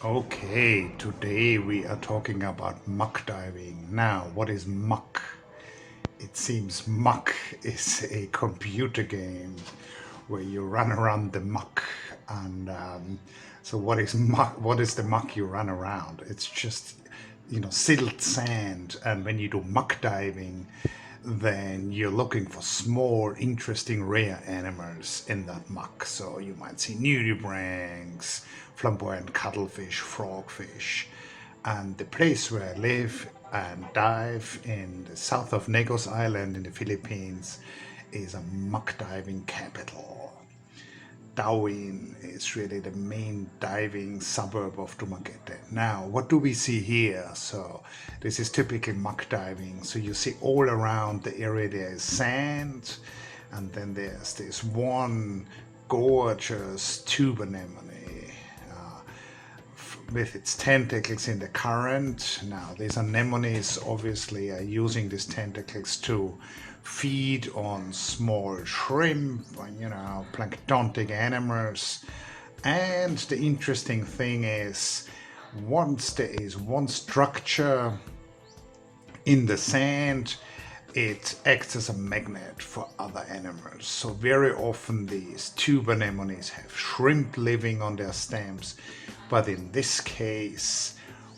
Okay, today we are talking about muck diving. Now, what is muck? It seems muck is a computer game where you run around the muck. And so, what is muck? What is the muck you run around? It's just, silt sand. And when you do muck diving, then you're looking for small, interesting, rare animals in that muck. So you might see nudibranchs, flamboyant cuttlefish, frogfish. And the place where I live and dive in the south of Negros Island in the Philippines is a muck diving capital. Dauin is really the main diving suburb of Dumaguete. Now, what do we see here? So, this is typical muck diving. So, you see all around the area there is sand, and then there's this one gorgeous tube anemone with its tentacles in the current. Now, these anemones obviously are using these tentacles to feed on small shrimp, planktonic animals. And the interesting thing is, once there is one structure in the sand, it acts as a magnet for other animals. So very often these tube anemones have shrimp living on their stems, but in this case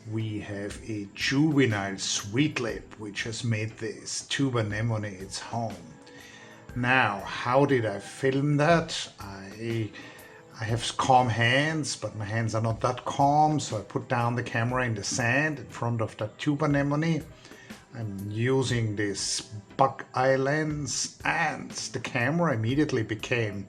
we have a juvenile sweetlip which has made this tube anemone its home. Now, how did I film that? I have calm hands, but my hands are not that calm, so I put down the camera in the sand in front of the tube anemone. I'm using this bug eye lens, and the camera immediately became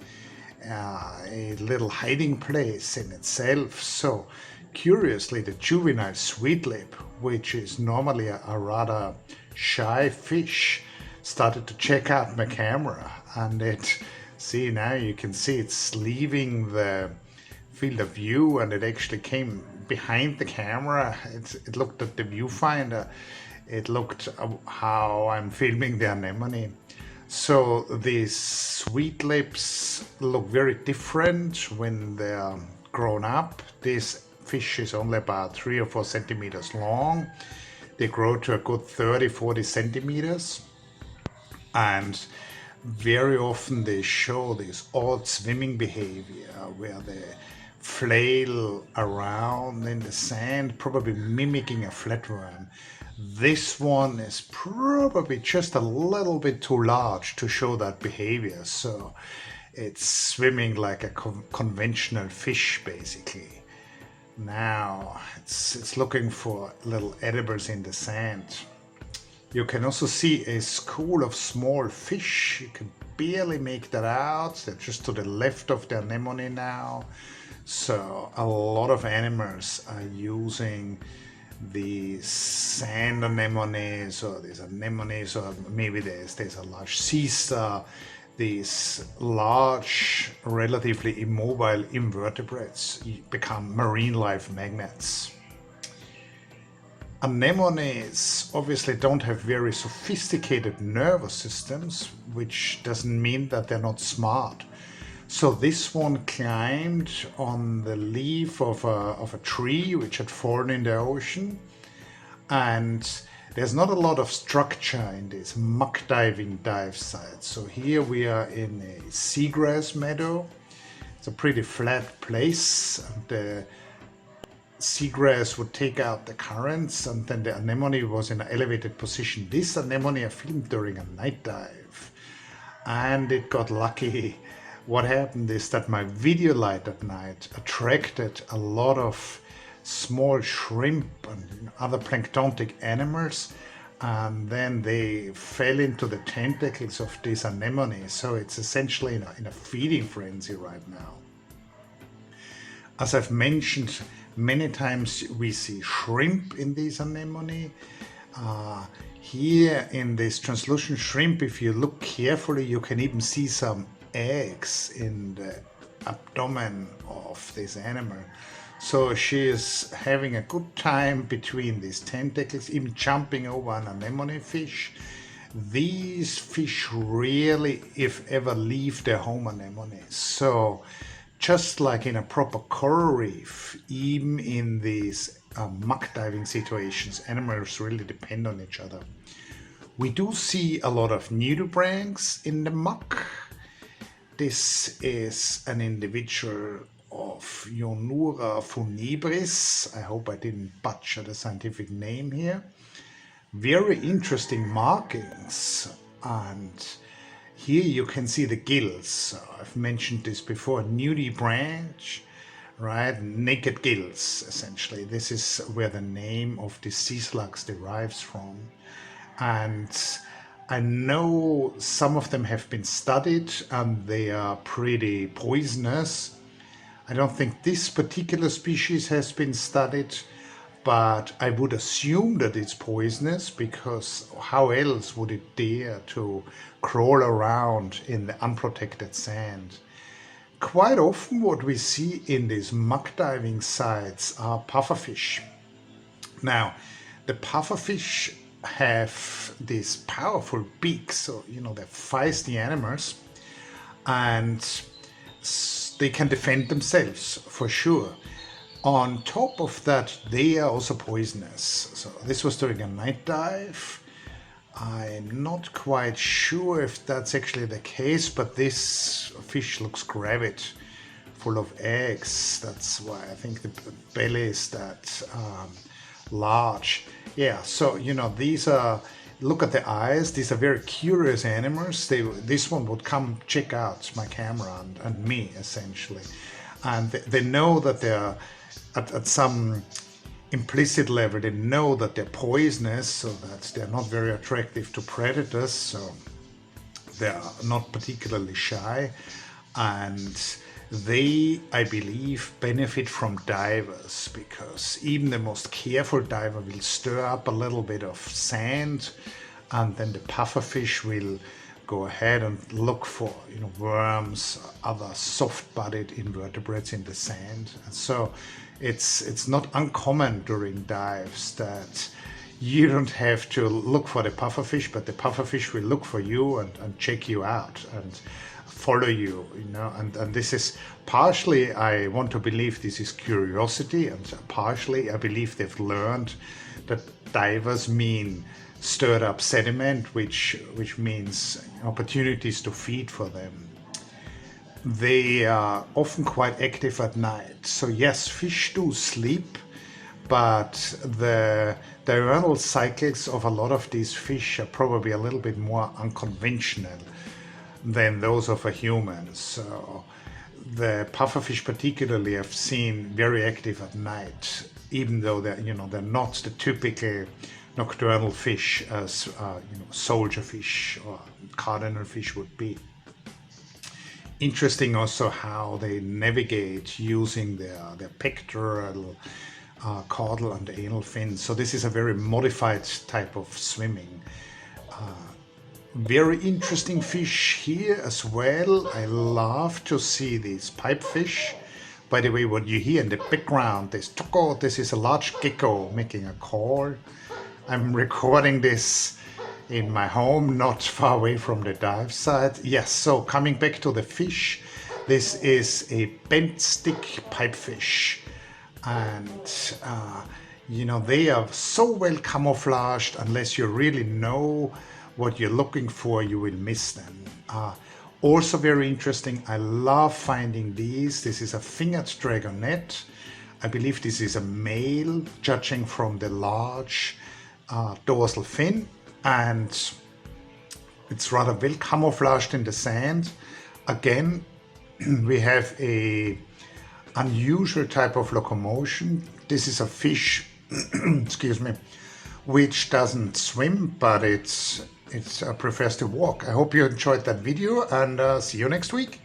a little hiding place in itself. So curiously, the juvenile sweetlip, which is normally a rather shy fish, started to check out my camera, and now you can see it's leaving the field of view, and it actually came behind the camera. It looked at the viewfinder. It looked how I'm filming the anemone. So these sweetlips look very different when they're grown up. This fish is only about 3 or 4 centimeters long. They grow to a good 30-40 centimeters. And very often they show this odd swimming behavior where they flail around in the sand, probably mimicking a flatworm. This one is probably just a little bit too large to show that behavior, so it's swimming like a conventional fish basically. Now it's looking for little edibles in the sand. You can also see a school of small fish. You can barely make that out. They're just to the left of the anemone now. So a lot of animals are using these sand anemones, or these anemones, or maybe there's a large sea star. These large, relatively immobile invertebrates become marine life magnets. Anemones obviously don't have very sophisticated nervous systems, which doesn't mean that they're not smart. So this one climbed on the leaf of a tree which had fallen in the ocean, and there's not a lot of structure in this muck diving dive site. So here we are in a seagrass meadow. It's a pretty flat place, and the seagrass would take out the currents, and then the anemone was in an elevated position. This anemone I filmed during a night dive, and it got lucky. What happened is that my video light at night attracted a lot of small shrimp and other planktonic animals, and then they fell into the tentacles of this anemone. So it's essentially in a feeding frenzy right now. As I've mentioned many times, we see shrimp in these anemone. Here in this translucent shrimp, if you look carefully, you can even see some eggs in the abdomen of this animal. So she is having a good time between these tentacles, even jumping over an anemone fish. These fish rarely, if ever, leave their home anemones. So just like in a proper coral reef, even in these muck diving situations, animals really depend on each other. We do see a lot of nudibranchs in the muck. This is an individual of Jorunna funebris. I hope I didn't butcher the scientific name here. Very interesting markings, and here you can see the gills. I've mentioned this before, nudibranch, right? Naked gills, essentially. This is where the name of the sea slugs derives from. And I know some of them have been studied and they are pretty poisonous. I don't think this particular species has been studied, but I would assume that it's poisonous, because how else would it dare to crawl around in the unprotected sand? Quite often what we see in these muck diving sites are pufferfish. Now, the pufferfish have these powerful beaks, so they're feisty animals, and they can defend themselves for sure. On top of that, they are also poisonous. So this was during a night dive. I'm not quite sure if that's actually the case, but this fish looks gravid, full of eggs. That's why I think the belly is that large. Yeah, so these are, look at the eyes, these are very curious animals. This one would come check out my camera and me, essentially. And they know that they're at some implicit level, they know that they're poisonous, so that they're not very attractive to predators, so they're not particularly shy. And they, I believe, benefit from divers, because even the most careful diver will stir up a little bit of sand, and then the pufferfish will go ahead and look for worms, other soft-bodied invertebrates in the sand. And so it's not uncommon during dives that you don't have to look for the pufferfish, but the pufferfish will look for you and check you out and follow you, and this is partially, I want to believe this is curiosity, and partially I believe they've learned that divers mean stirred up sediment, which means opportunities to feed for them. They are often quite active at night. So yes, fish do sleep, but the diurnal cycles of a lot of these fish are probably a little bit more unconventional than those of a human. So the pufferfish particularly I've seen very active at night, even though they're not the typical nocturnal fish as soldier fish or cardinal fish would be. Interesting also how they navigate using their pectoral, caudal and anal fins. So this is a very modified type of swimming. Very interesting fish here as well. I love to see these pipefish. By the way, what you hear in the background is tucko. This is a large gecko making a call. I'm recording this in my home, not far away from the dive site. Yes, so coming back to the fish, this is a bent stick pipefish, and they are so well camouflaged, unless you really know what you're looking for, you will miss them. Also very interesting, I love finding these. This is a fingered dragonet. I believe this is a male, judging from the large dorsal fin, and it's rather well camouflaged in the sand. Again, we have a unusual type of locomotion. This is a fish, excuse me, which doesn't swim, but it prefers to walk. I hope you enjoyed that video, and see you next week.